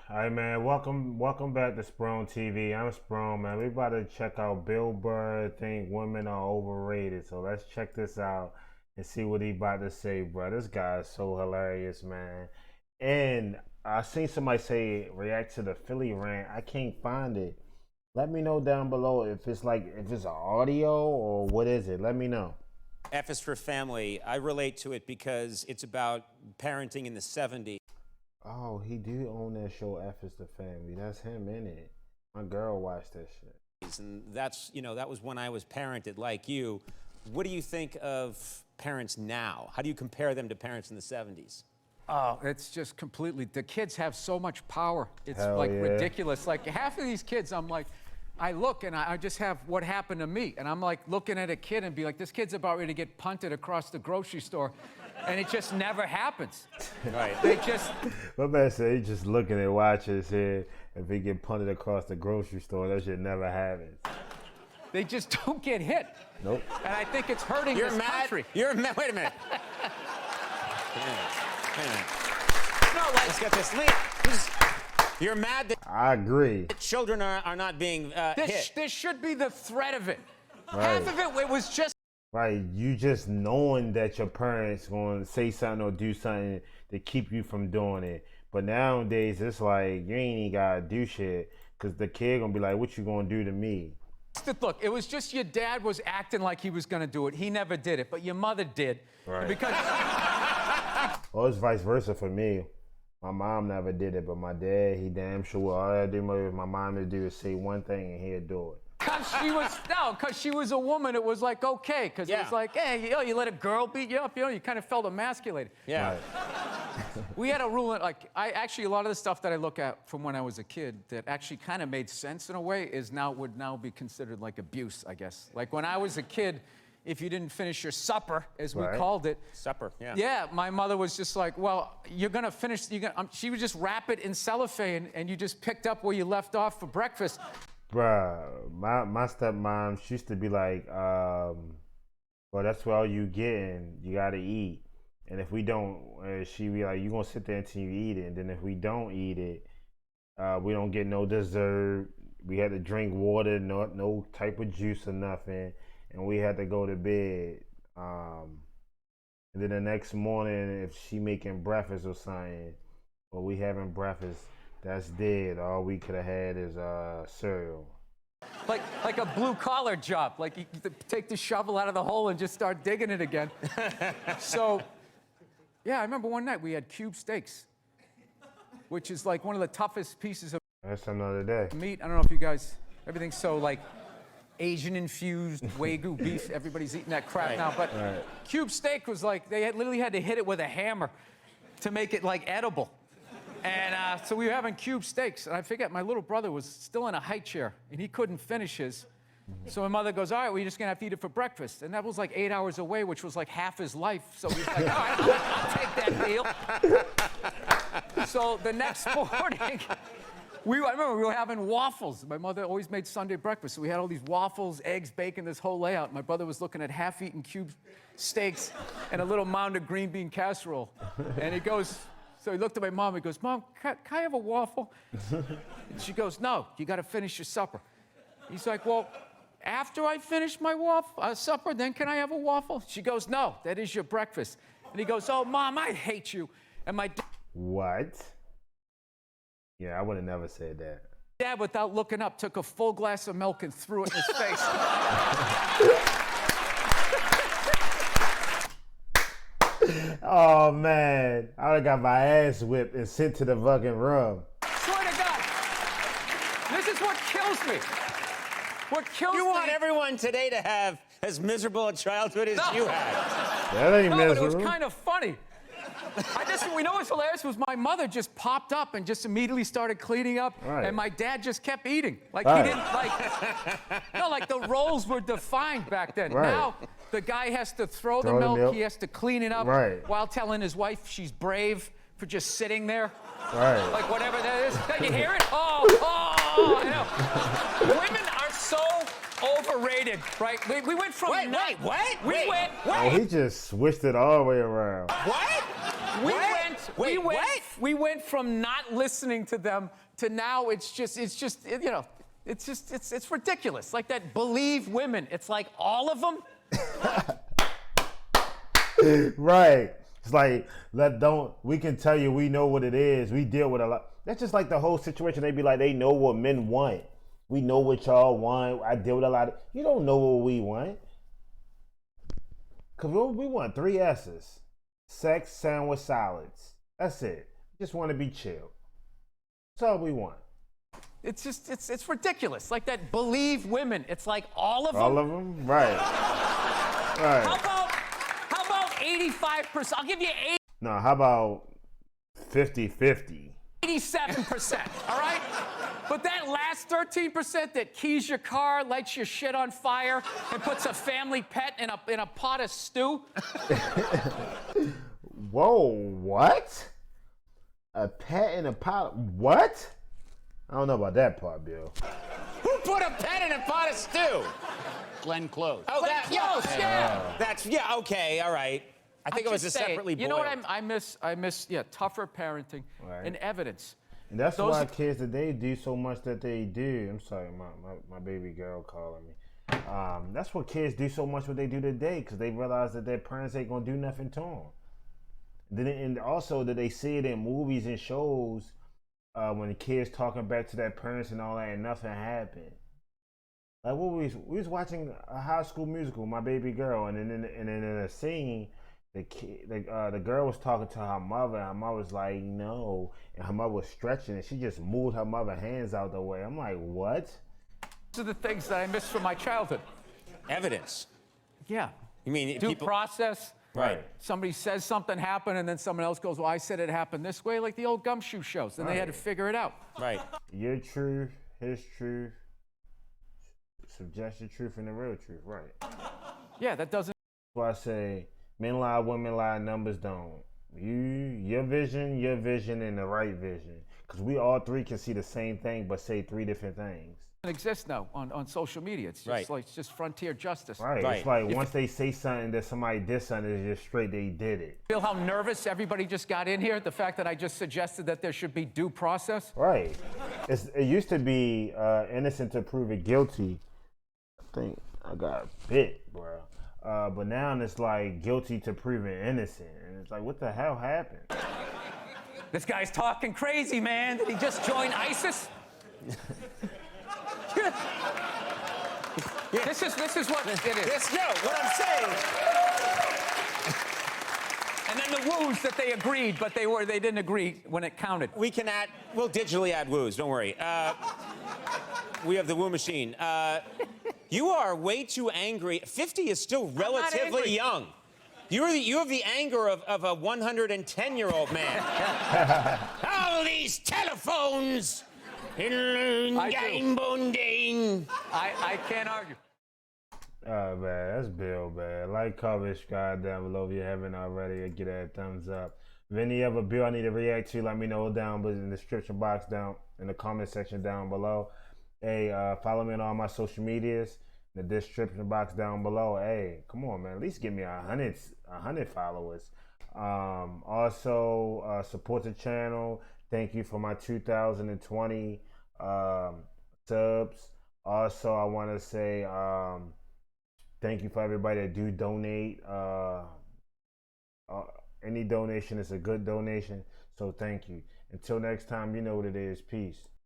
All right, man. Welcome back to Sprung TV. I'm Sprung, man. We about to check out Bill Burr. Think women are overrated. So let's check this out and see what he about to say, bro. This guy is so hilarious, man. And I seen somebody say react to the Philly rant. I can't find it. Let me know down below if it's an audio or what is it. Let me know. F is for family. I relate to it because it's about parenting in the 70s. Oh, he do own that show F is the Family. That's him in it. My girl watched that shit. And that's, that was when I was parented like you. What do you think of parents now? How do you compare them to parents in the 70s? Oh, it's just completely, the kids have so much power. It's Hell like yeah. ridiculous. Like half of these kids, I'm like, I look and I just have what happened to me. And I'm like looking at a kid and be like, this kid's about ready to get punted across the grocery store. And it just never happens. Right. They just. My man said he just looking at watches here. If he get punted across the grocery store, that shit never happens. They just don't get hit. Nope. And I think it's hurting You're this mad? country. You're mad? Wait a minute. Wait a minute. No, let's get this. You're mad that I agree. children are not being hit. This should be the threat of it. Right. Half of it was just. Right, you just knowing that your parents going to say something or do something to keep you from doing it. But nowadays, it's like you ain't even got to do shit because the kid going to be like, what you going to do to me? Look, it was just your dad was acting like he was going to do it. He never did it, but your mother did. Right. Because. Well, it's vice versa for me. My mom never did it, but my dad, he damn sure all I do my mom to do is say one thing and he'll do it. Because she was a woman, it was like, okay. Because it was like, hey, you let a girl beat you up, you kind of felt emasculated. Yeah. Right. We had a rule, a lot of the stuff that I look at from when I was a kid that actually kind of made sense in a way would now be considered like abuse, I guess. Like when I was a kid, if you didn't finish your supper, as we called it. Supper, yeah. Yeah, my mother was just like, well, you're going to finish, she would just wrap it in cellophane and you just picked up where you left off for breakfast. Bruh, my stepmom, she used to be like, well, that's what all you getting. You got to eat. And if we don't, she be like, you going to sit there until you eat it. And then if we don't eat it, we don't get no dessert. We had to drink water, no type of juice or nothing. And we had to go to bed. And then the next morning, if she making breakfast or something, or we having breakfast, that's dead. All we could have had is cereal. Like a blue-collar job. Like you take the shovel out of the hole and just start digging it again. So, yeah, I remember one night we had cube steaks, which is like one of the toughest pieces of That's another day. meat. I don't know if you guys, everything's so like Asian-infused Wagyu beef. Everybody's eating that crap now. But cube steak was like, they literally had to hit it with a hammer to make it like edible. And so we were having cube steaks, and I forget, my little brother was still in a high chair, and he couldn't finish his. So my mother goes, all right, well, you're just going to have to eat it for breakfast. And that was like 8 hours away, which was like half his life. So he's like, all right, I'll take that deal. So the next morning, I remember we were having waffles. My mother always made Sunday breakfast, so we had all these waffles, eggs, bacon, this whole layout. My brother was looking at half-eaten cube steaks and a little mound of green bean casserole. And he goes... So he looked at my mom, he goes, Mom, can I have a waffle? And she goes, no, you got to finish your supper. He's like, well, after I finish my supper, then can I have a waffle? She goes, no, that is your breakfast. And he goes, oh, Mom, I hate you. And my What? Yeah, I would have never said that. dad, without looking up, took a full glass of milk and threw it in his face. Oh, man. I would have got my ass whipped and sent to the fucking room. Swear to God. This is what kills me. What kills me. You want everyone today to have as miserable a childhood as you had. That ain't No, but miserable. it was kind of funny. We know what's hilarious was my mother just popped up and just immediately started cleaning up, and my dad just kept eating. Like he didn't like the roles were defined back then. Right. Now the guy has to throw the milk, he has to clean it up while telling his wife she's brave for just sitting there. Right. Like whatever that is. Can you hear it? I know. Women are so overrated, right? We went from What? We went. Oh, he just switched it all the way around. What? We went Wait, what? We went from not listening to them to now it's ridiculous. Like that believe women. It's like all of them. Right. It's like, we can tell you we know what it is. We deal with a lot. That's just like the whole situation. They be like, they know what men want. We know what y'all want. I deal with a lot of, you don't know what we want. Because we want 3 S's. Sex, sandwich, salads. That's it. Just want to be chill. That's all we want. It's ridiculous. Like that believe women. It's like all of them. All of them? Right. Right. How about 85%? I'll give you 80. No, how about 50-50? 87%, all right? But that last 13% that keys your car, lights your shit on fire, and puts a family pet in a pot of stew. Whoa, what? A pet in a pot? What? I don't know about that part, Bill. Who put a pet in a pot of stew? Glenn Close. Oh, Glenn Close, yeah. That's okay, all right. I think it was a separately boiled. You know what I miss, tougher parenting and evidence. And that's why kids today do so much that they do. I'm sorry, my baby girl calling me. That's what kids do so much what they do today, because they realize that their parents ain't gonna do nothing to them. And also that they see it in movies and shows when the kids talking back to their parents and all that, and nothing happened. Like we was watching a High School Musical, my baby girl, and then in a scene, the girl was talking to her mother, and her mother was like, no, and her mother was stretching, and she just moved her mother's hands out the way. I'm like, what? Those are the things that I miss from my childhood. Evidence. Yeah. You mean Due process. Right. Somebody says something happened, and then someone else goes, well, I said it happened this way, like the old gumshoe shows. And they had to figure it out. Right. Your truth, his truth, suggested truth, and the real truth. Right. Yeah, that doesn't. That's why I say men lie, women lie, numbers don't. Your vision, and the right vision. Because we all three can see the same thing, but say 3 different things. Exist now on social media. It's just like it's just frontier justice. Right. It's like once they say something that somebody did something, it's just straight they did it. Feel how nervous everybody just got in here? The fact that I just suggested that there should be due process? Right. It used to be innocent to prove it guilty. I think I got bit, bro. But now it's like guilty to prove it innocent. And it's like, what the hell happened? This guy's talking crazy, man. Did he just join ISIS? This is what it is. No, what I'm saying. And then the woos that they agreed, but they didn't agree when it counted. We'll digitally add woos, don't worry. We have the woo machine. You are way too angry. 50 is still relatively young. You have the anger of a 110-year-old man. All these telephones. I can't argue. Man, that's Bill, man. Like, comment, subscribe down below if you haven't already. Get that thumbs up. If any other Bill I need to react to, let me know down in the description box down in the comment section down below. Hey, follow me on all my social medias in the description box down below. Hey, come on, man. At least give me 100 followers. Also, support the channel. Thank you for my 2020 subs. Also, I want to say thank you for everybody that do donate. Any donation is a good donation, so thank you. Until next time, you know what it is. Peace.